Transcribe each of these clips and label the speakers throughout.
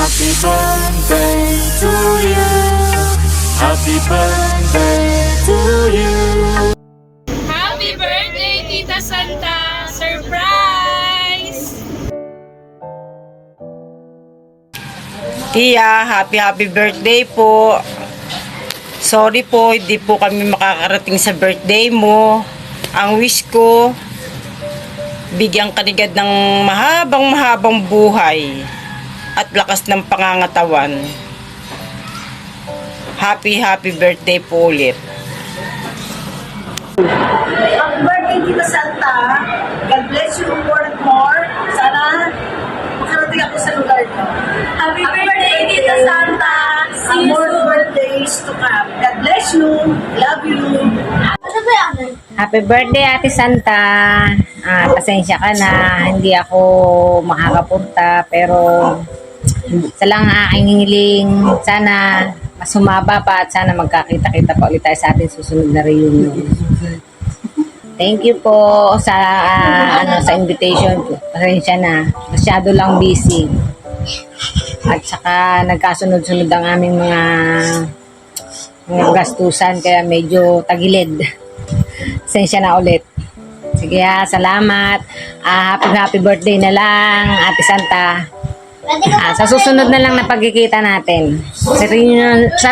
Speaker 1: Happy birthday to you. Happy birthday to you.
Speaker 2: Happy birthday, Tita Santa! Surprise!
Speaker 3: Tia, happy birthday po. Sorry po, hindi po kami makakarating sa birthday mo. Ang wish ko, bigyan ka nigad ng mahabang buhay at lakas ng pangangatawan. Happy birthday po ulit.
Speaker 4: Happy birthday, Tita Santa. God bless you more. Sana makarating ako sa lugar ko.
Speaker 2: Happy birthday, Tita Santa! See you
Speaker 4: More
Speaker 2: soon!
Speaker 4: birthdays to come. God bless you. Love you.
Speaker 5: Happy birthday, Ate Santa. Pasensya ka na, hindi ako makakapunta, pero isa lang ang aking hiniling. Sana mas humaba pa at sana magkakita-kita pa ulit tayo sa ating susunod na reunion. Thank you po sa sa invitation. Pasensya na, masyado lang busy. At saka nagkasunod-sunod ang aming mga gastusan kaya medyo tagilid. Pasensya na ulit. Sige salamat. Happy birthday na lang, Ate Santa. Sa susunod na lang na pagkikita natin. Sa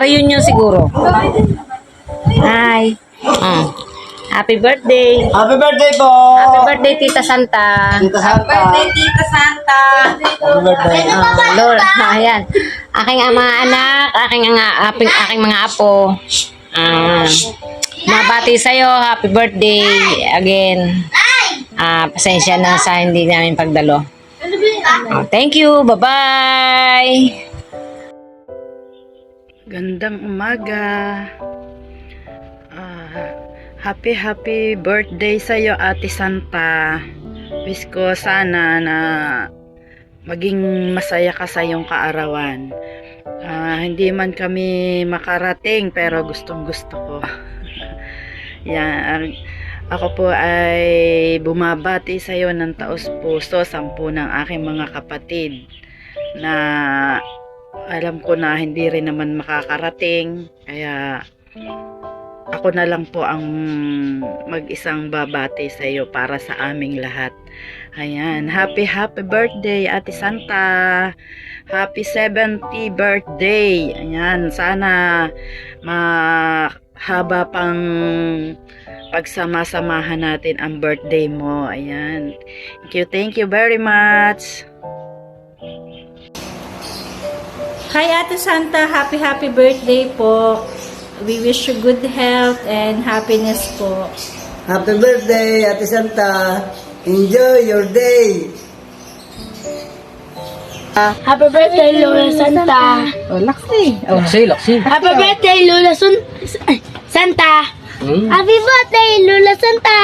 Speaker 5: reunion siguro. Hi. Happy birthday.
Speaker 6: Happy birthday po!
Speaker 5: Happy birthday, Tita Santa.
Speaker 6: Tita Santa!
Speaker 4: Tita Santa.
Speaker 6: Happy birthday!
Speaker 5: Lord, ayan. Aking mga anak, aking mga apo. Mabati sa'yo, happy birthday again. Pasensya na sa hindi namin pagdalo. Thank you, bye-bye.
Speaker 3: Gandang umaga. Happy birthday sa'yo, Ate Santa. Wish ko sana na maging masaya ka sa iyong kaarawan. Hindi man kami makarating pero gustong gusto ko. Yan. Ako po ay bumabati sa iyo ng taos puso, 10 ng aking mga kapatid na alam ko na hindi rin naman makakarating, kaya ako na lang po ang mag-isang babati sa iyo para sa aming lahat. Ayan, happy birthday, Ate Santa. Happy 70th birthday. Ayan, sana mahaba pang pagsama-samahan natin ang birthday mo. Ayan. Thank you very much.
Speaker 7: Hi Ate Santa, happy birthday po. We wish you good health and happiness po.
Speaker 6: Happy birthday, Ate Santa! Enjoy your day!
Speaker 8: Happy birthday, Lola Santa.
Speaker 6: Laksi.
Speaker 8: Happy birthday, Lola Santa. Happy birthday, Lola Santa.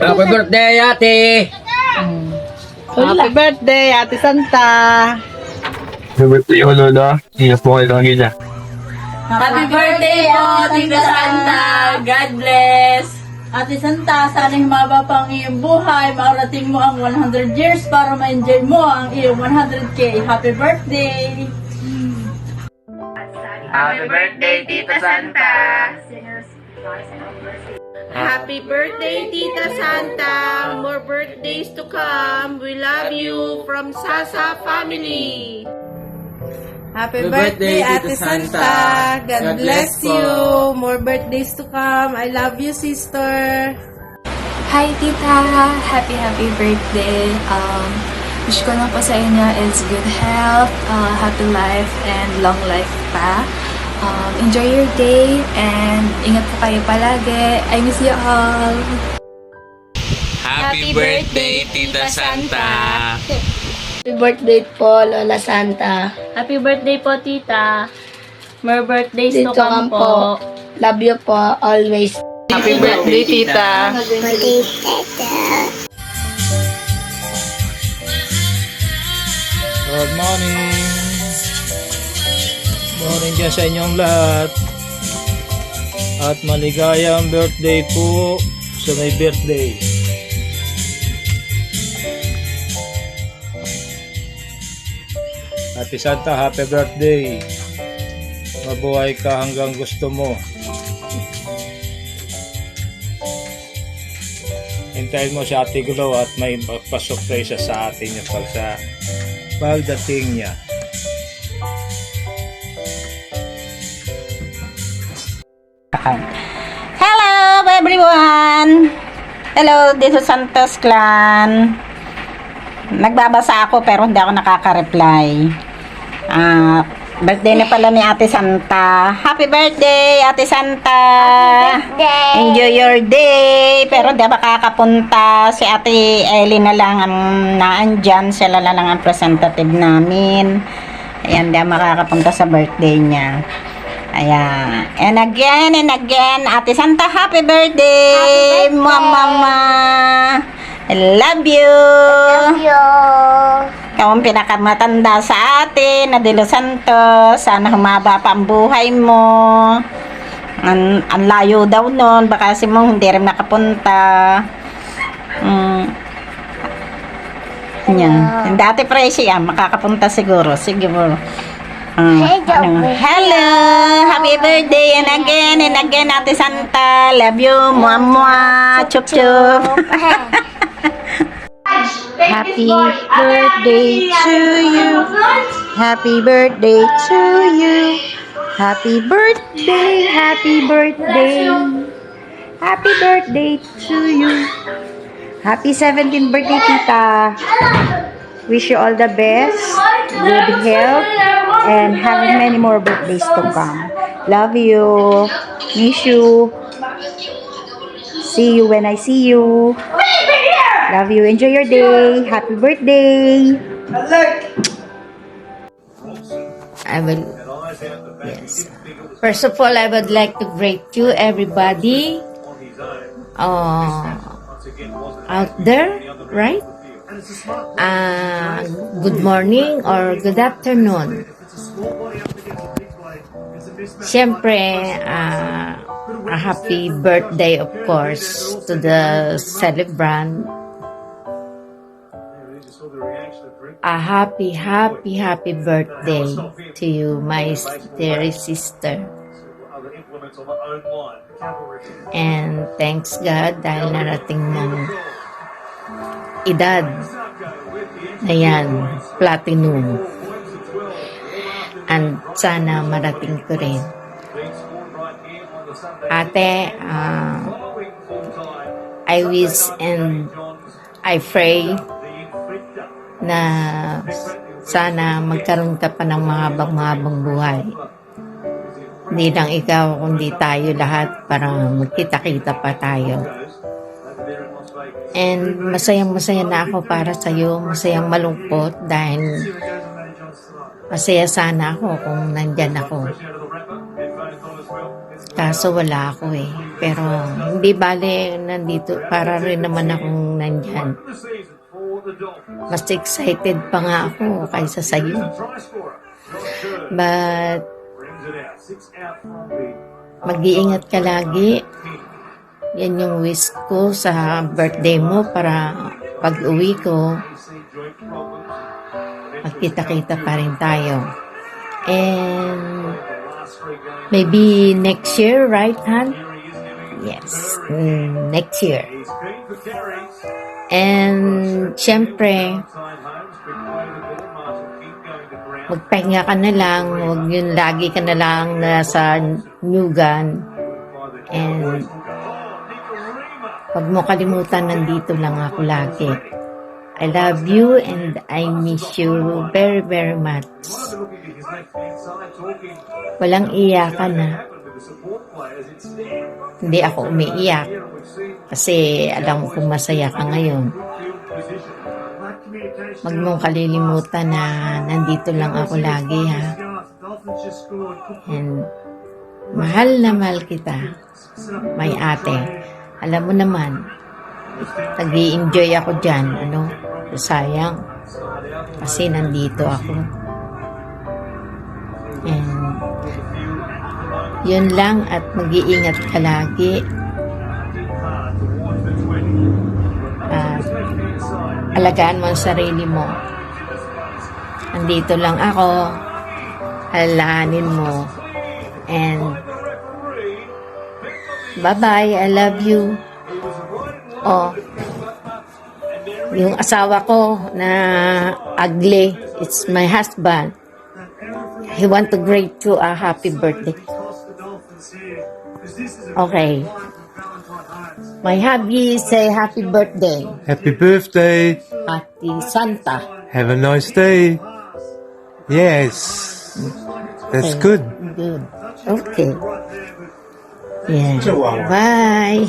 Speaker 6: Happy birthday, Ate!
Speaker 3: Happy birthday, Ate Santa.
Speaker 9: Happy birthday, Lola. Ingat po kayo lagi dyan.
Speaker 2: Happy birthday po, Tita Santa! God bless!
Speaker 4: Ate Santa, sana humaba pa ang iyong buhay. Makarating mo ang 100 years para ma-enjoy mo ang iyong 100K. Happy birthday!
Speaker 1: Happy birthday, Tita Santa.
Speaker 7: Happy birthday Tita Santa. More birthdays to come. We love you from Sasa family.
Speaker 6: Happy birthday, Ate Santa. God bless you.
Speaker 7: More birthdays to come. I love you, sister.
Speaker 8: Hi, Tita. Happy birthday. Wish ko lang po sa inyo is good health, happy life, and long life pa. Enjoy your day, and ingat po kayo palagi. I miss you all.
Speaker 1: Happy birthday, Tita Santa.
Speaker 8: Happy birthday po, Lola Santa.
Speaker 2: Happy birthday po, Tita. More birthdays to
Speaker 8: Dito
Speaker 2: come po.
Speaker 8: Love you po, always.
Speaker 3: Happy birthday, Tita.
Speaker 10: Good morning. Morning dyan sa inyong lahat. At maligayang birthday po sa may birthday. Ate Santa, happy birthday. Mabuhay ka hanggang gusto mo. Hintayin mo si Ate Glow at may pasurpresa sa atin niya sa pagdating niya.
Speaker 5: Hello everyone! Hello, this is Santos Clan. Nagbabasa ako pero hindi ako nakaka-reply. Birthday na pala ni Ate Santa. Happy birthday, Ate Santa! Enjoy your day! Pero hindi makakapunta. Si Ate Ellie na lang ang naandyan. Sila na lang ang representative namin. Ayan, hindi makakapunta sa birthday niya. Ayan. And again, Ate Santa, happy birthday! Mama! I love you! Ikaw ang pinakamatanda sa atin, na De Los Santos. Sana humaba pa ang buhay mo. Ang layo daw nun. Baka si mong hindi rin nakapunta. Yan. Dati Presi makakapunta siguro. Siguro. Hello! Happy birthday and again, Ate Santa. Love you. Mua mua. Chup chup. Happy birthday to you. Happy birthday to you. Happy birthday, happy birthday. Happy birthday to you. Happy 17th birthday, Tita. Wish you all the best, good health, and have many more birthdays to come. Love you. Miss you. See you when I see you. Love you. Enjoy your day. Happy birthday. I will. Yes. First of all, I would like to greet you, everybody, out there, right? Good morning or good afternoon. Siyempre, a happy birthday, of course, to the celebrant. A happy birthday to you, my dear sister. And thanks God dahil narating ng edad na yan, platinum. And sana marating ko rin. Ate, I wish and I pray na sana magkaroon ka pa ng mahabang buhay. Hindi lang ikaw, kundi tayo lahat para magkita-kita pa tayo. And masayang-masaya na ako para sa'yo, masayang malungkot dahil masaya sana ako kung nandyan ako. Kaso wala ako eh. Pero hindi bale nandito, para rin naman akong nandyan. Mas excited pa nga ako kaysa sa'yo. But mag-iingat ka lagi. Yan yung wish ko sa birthday mo para pag-uwi ko, magkita-kita pa rin tayo. And maybe next year, right, Han? Yes, next year. And syempre, magpahinga ka na lang, huwag yun lagi ka na lang nasa Nugan. And huwag mo kalimutan, nandito lang ako lagi. I love you and I miss you very, very much. Walang iyakan na. Hindi ako umiiyak kasi alam kong masaya ka ngayon. Huwag mong kalilimutan na nandito lang ako lagi, ha. And mahal na mahal kita, may ate. Alam mo naman, nag-i-enjoy ako dyan, ano? Sayang, kasi nandito ako. And yun lang, at mag-iingat ka lagi. Alagaan mo ang sarili mo. Nandito lang ako. Alalahanin mo. And bye-bye. I love you. Oh. Yung asawa ko na ugly, it's my husband. He want to greet you a happy birthday. Okay. My hubby say happy birthday.
Speaker 10: Happy birthday.
Speaker 5: Happy Santa.
Speaker 10: Have a nice day. Yes. That's good.
Speaker 5: Good. Okay. Yeah. Bye.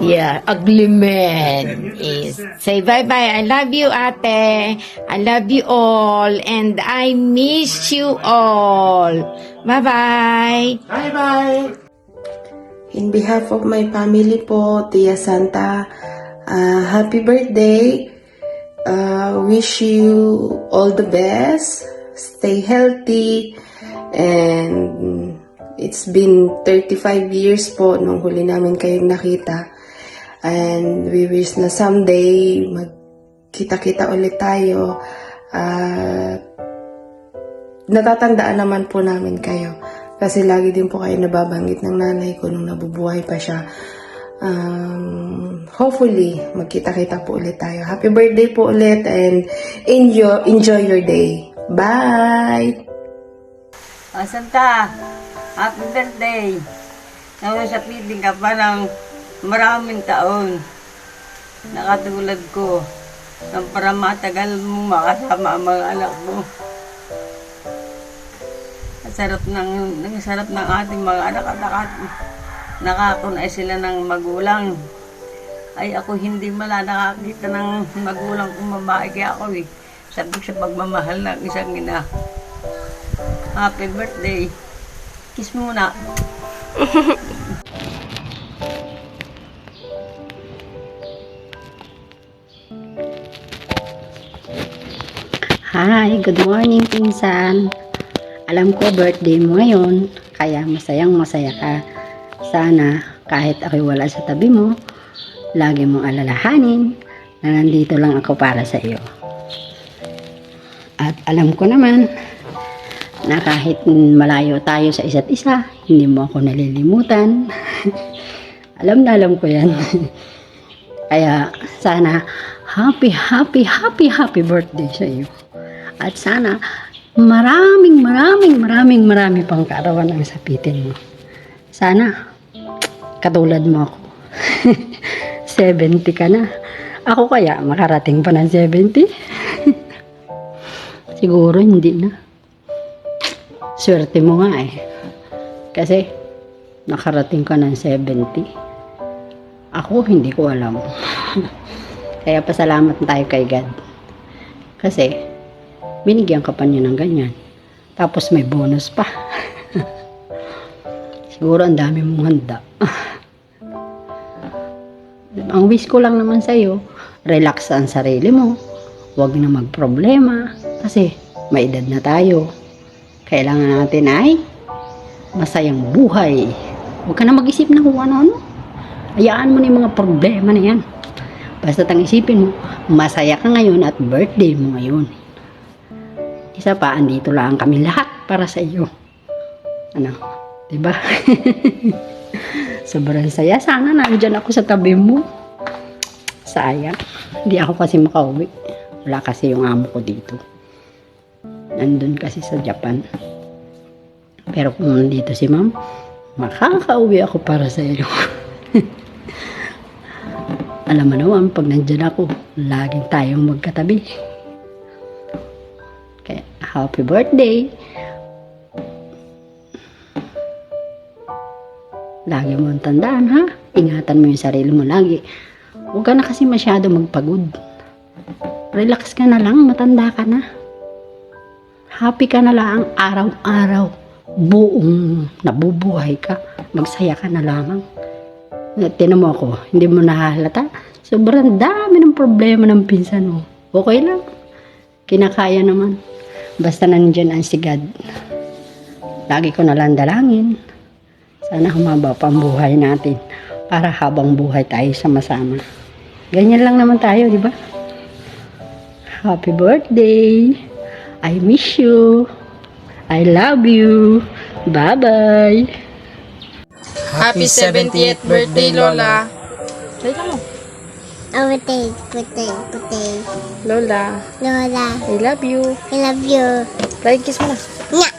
Speaker 5: Yeah, ugly man is say bye-bye. I love you, ate. I love you all. And I miss you all. Bye-bye.
Speaker 6: Bye-bye! In behalf of my family po, Tia Santa, happy birthday. Wish you all the best. Stay healthy. And it's been 35 years po nung huli namin kayong nakita. And we wish na someday magkita-kita ulit tayo. Natatandaan naman po namin kayo. Kasi lagi din po kayo nababanggit ng nanay ko nung nabubuhay pa siya. Hopefully, magkita-kita po ulit tayo. Happy birthday po ulit and enjoy your day. Bye!
Speaker 4: Santa, happy birthday. Nawasapitin ka pa ng maraming taon. Nakatulad ko. Nang para matagal mo makasama ang mga anak mo. Sarap ng ating mga anak at nakakunay sila ng magulang. Ay ako hindi nakakita ng magulang kong babae kaya ako sabi sa pagmamahal ng isang ina. Happy birthday. Kiss mo muna.
Speaker 11: Hi, good morning pinsan. Alam ko birthday mo ngayon, kaya masayang masaya ka. Sana kahit ako'y wala sa tabi mo, lagi mong alalahanin na nandito lang ako para sa iyo. At alam ko naman na kahit malayo tayo sa isa't isa, hindi mo ako nalilimutan. Alam ko yan. Kaya sana happy birthday sa iyo. At sana marami pang kaarawan ang sapitin mo. Sana katulad mo ako. 70 ka na. Ako kaya makarating pa ng 70? Siguro hindi na. Swerte mo nga eh. Kasi nakarating ka ng 70. Ako hindi ko alam. Kaya pasalamat tayo kay God. Kasi binigyan ka pa niya ng ganyan. Tapos may bonus pa. Siguro ang dami mong handa. Ang wish ko lang naman sa'yo, relax ang sarili mo. Huwag na magproblema. Kasi may edad na tayo. Kailangan natin ay masayang buhay. Huwag ka na mag-isip na kung ano-ano. Hayaan mo na yung mga problema na yan. Basta ang isipin mo, masaya ka ngayon at birthday mo ngayon. Isa pa, andito lang kami lahat para sa iyo. Ano? Diba? Sobrang saya. Sana nandyan ako sa tabi mo. Sayang. Hindi ako kasi makauwi. Wala kasi yung amo ko dito. Nandun kasi sa Japan. Pero kung nandito si ma'am, makakauwi ako para sa iyo. Alam mo naman, pag nandyan ako, laging tayong magkatabi. Kaya, happy birthday! Lagi mo ang tandaan, ha? Ingatan mo yung sarili mo lagi. Huwag ka na kasi masyado magpagod. Relax ka na lang, matanda ka na. Happy ka na lang araw-araw. Buong nabubuhay ka. Magsaya ka na lamang. Tinan mo ako, hindi mo nahahalata. Sobrang dami ng problema ng pinsan mo. Okay lang. Kinakaya naman. Basta nandyan ang sigad. Lagi ko nalang dalangin. Sana humaba pa ang buhay natin. Para habang buhay tayo sama-sama. Ganyan lang naman tayo, di ba? Happy birthday. I miss you. I love you. Bye-bye.
Speaker 7: Happy 70th birthday, Lola.
Speaker 1: Birthday.
Speaker 7: Lola,
Speaker 1: Lola,
Speaker 7: I love you.
Speaker 1: I love you.
Speaker 7: Flying kiss mo na.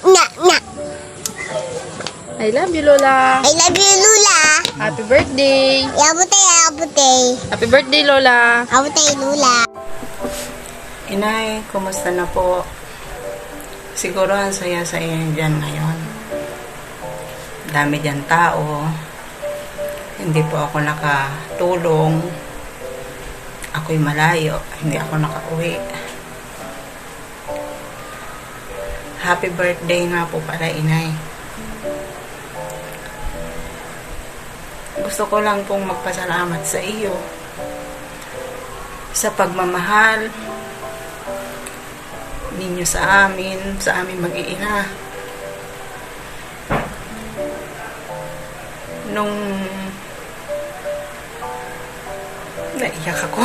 Speaker 1: Nya.
Speaker 7: I love you, Lola.
Speaker 1: I love you, Lula.
Speaker 7: Happy birthday.
Speaker 1: Abutay.
Speaker 7: Happy birthday, Lola.
Speaker 1: Abutay, Lula.
Speaker 3: Inay, kumusta na po? Siguro ang saya-saya dyan ngayon. Dami dyan tao. Hindi po ako nakatulong. Ako'y malayo. Hindi ako nakauwi. Happy birthday nga po pala, Inay. Gusto ko lang pong magpasalamat sa iyo sa pagmamahal ninyo sa aming mag-iina. Nung naiyak ako,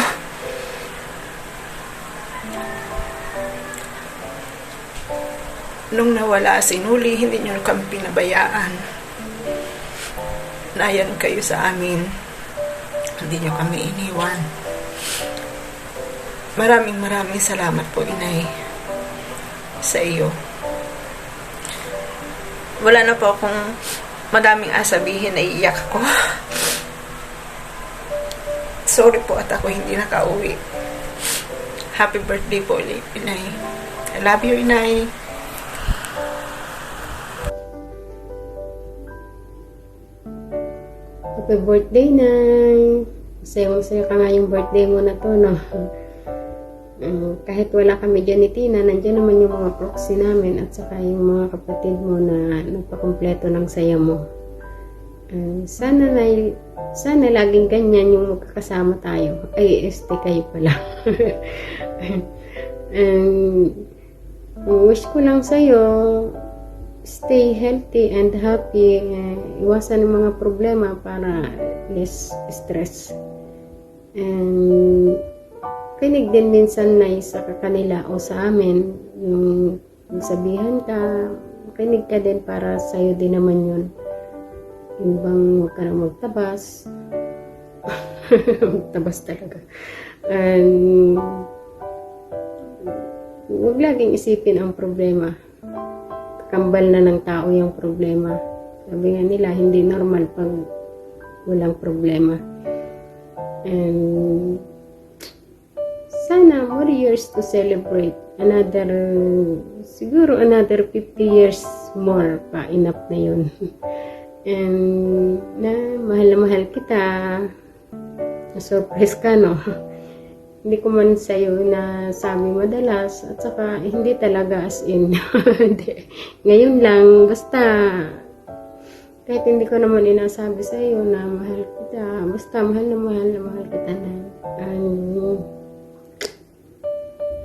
Speaker 3: nung nawala si Nuli, hindi nyo kami pinabayaan. Nayan kayo sa amin. Hindi nyo kami iniwan. Maraming salamat po, Inay, sa iyo. Wala na po akong madaming asabihin, naiiyak ako. Sorry po at ako hindi nakauwi. Happy birthday po ulit, Inay. I love you, Inay.
Speaker 11: Happy birthday, Nay. Masaya ka nga yung birthday mo na to, no? Kahit wala kami dyan ni Tina, nandiyan naman yung mga proxy namin at saka yung mga kapatid mo na nagpakompleto ng saya mo. Sana laging ganyan yung magkakasama tayo. Ay, kayo pala. Wish ko lang sa'yo, stay healthy and happy. Iwasan ang mga problema para less stress. And kinig din minsan na sa kanila o sa amin. Yung sabihan ka, kinig ka din para sa'yo din naman yun. Yung bang huwag ka na magtabas. Magtabas talaga. And huwag laging isipin ang problema. Kambal na ng tao yung problema. Sabi nga nila, hindi normal pag walang problema. And sana more years to celebrate. Siguro another 50 years more pa. Enough na yun. And mahal na mahal kita. Na-surprise ka, no? Hindi ko man sa'yo na sabi madalas at saka hindi talaga as in. Ngayon lang, basta kahit hindi ko naman inasabi sa'yo na mahal kita, basta mahal na mahal kita na.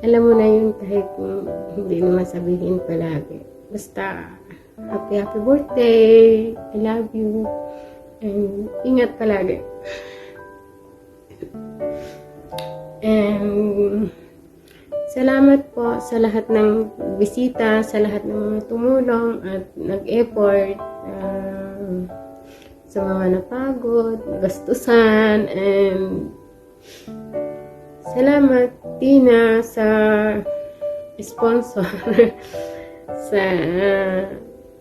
Speaker 11: Alam mo na yun kahit hindi naman sabihin palagi. Basta, happy birthday! I love you! And ingat palagi. And salamat po sa lahat ng bisita, sa lahat ng mga tumulong at nag-effort, sa mga napagod, gastusan, and salamat Tina sa sponsor.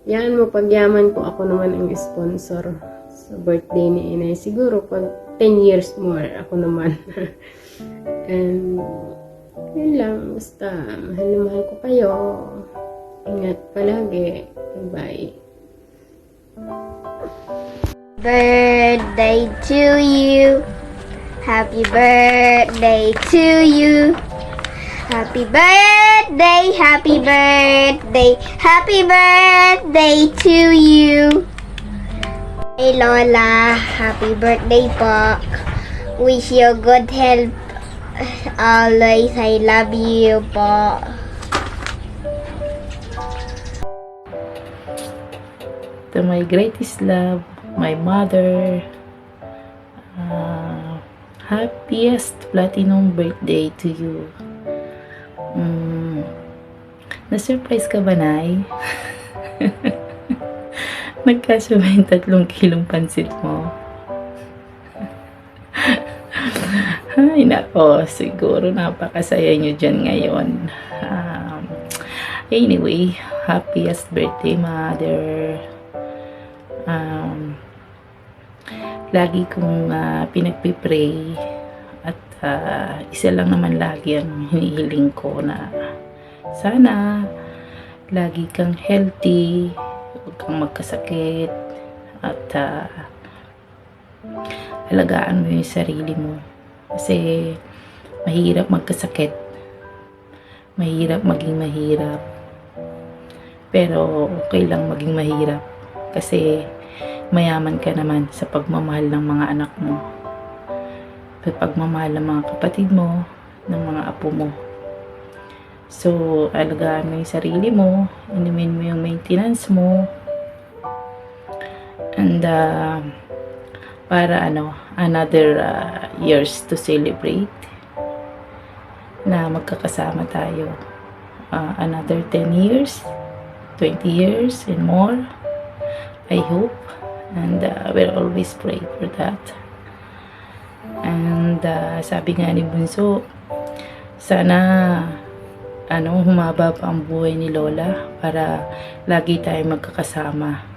Speaker 11: Yan mo, pagyaman po ako naman ang sponsor sa birthday ni Inay. Siguro pag 10 years more ako naman. And yun lang, basta mahal na mahal ko kayo. Ingat palagi. Bye.
Speaker 1: Birthday to you. Happy birthday to you. Happy birthday, happy birthday, happy birthday to you. Hey Lola, happy birthday po. Wish you good health. Always, I love you po.
Speaker 3: To my greatest love, my mother, happiest platinum birthday to you. Na-surprise ka ba, Nay? Nagkasya ba yung 3 kilong pansit mo? Ay, nako, siguro napakasaya nyo dyan ngayon. Anyway, happiest birthday, Mother. Lagi kong pinagpipray at isa lang naman lagi ang hinihiling ko na sana lagi kang healthy, huwag kang magkasakit, at alagaan mo yung sarili mo. Kasi mahirap magkasakit, mahirap maging mahirap, pero okay lang maging mahirap kasi mayaman ka naman sa pagmamahal ng mga anak mo, sa pagmamahal ng mga kapatid mo, ng mga apo mo. So, alagaan mo yung sarili mo, inumin mo yung maintenance mo, and para another years to celebrate na magkakasama tayo. Another 10 years, 20 years, and more. I hope. And we'll always pray for that. And sabi nga ni Bunso, sana humaba pa ang buhay ni Lola para lagi tayong magkakasama,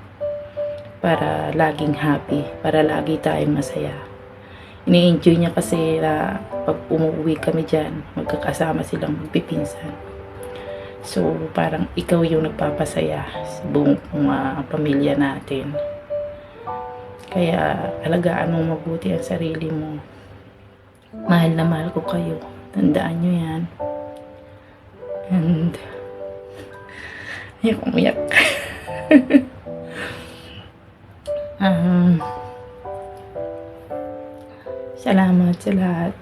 Speaker 3: para laging happy, para lagi tayong masaya. Ini-enjoy niya kasi na pag umuwi kami dyan, magkakasama silang magpipinsan. So parang ikaw yung nagpapasaya sa buong pamilya natin. Kaya alagaan mo mabuti ang sarili mo. Mahal na mahal ko kayo. Tandaan nyo yan. And ayaw umiyak. Salamat sa lahat.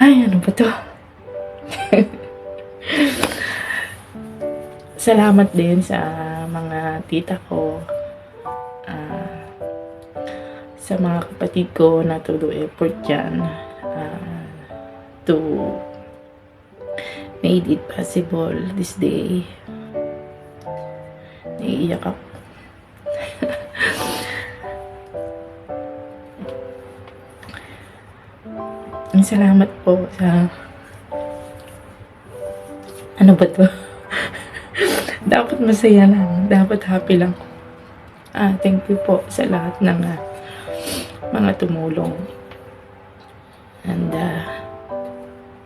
Speaker 3: Ay, ano ba to? Salamat din sa mga tita ko, sa mga kapatid ko na todo effort dyan to made it possible this day. Naiiyak ako. Salamat po sa ano ba to? Dapat masaya lang. Dapat happy lang. Thank you po sa lahat ng mga tumulong. And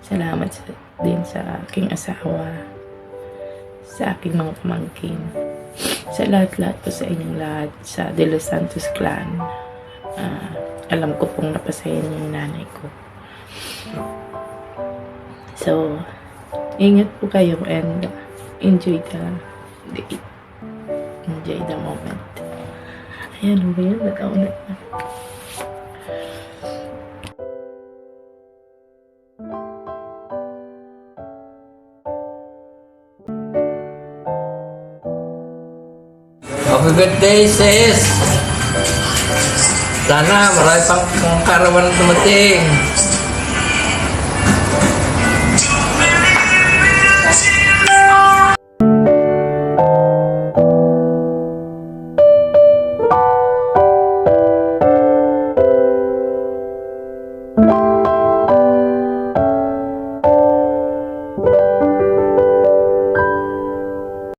Speaker 3: salamat din sa aking asawa, sa aking mga pamangkin, sa lahat-lahat po sa inyong lahat, sa De Los Santos Clan. Alam ko pong napasaya niyo yung nanay ko. So, ingat po kayo and enjoy the day. Enjoy the moment. Ayan, ba yun? Nataon na.
Speaker 12: Happy birthday, sis! Sana marami pang karawan dumating.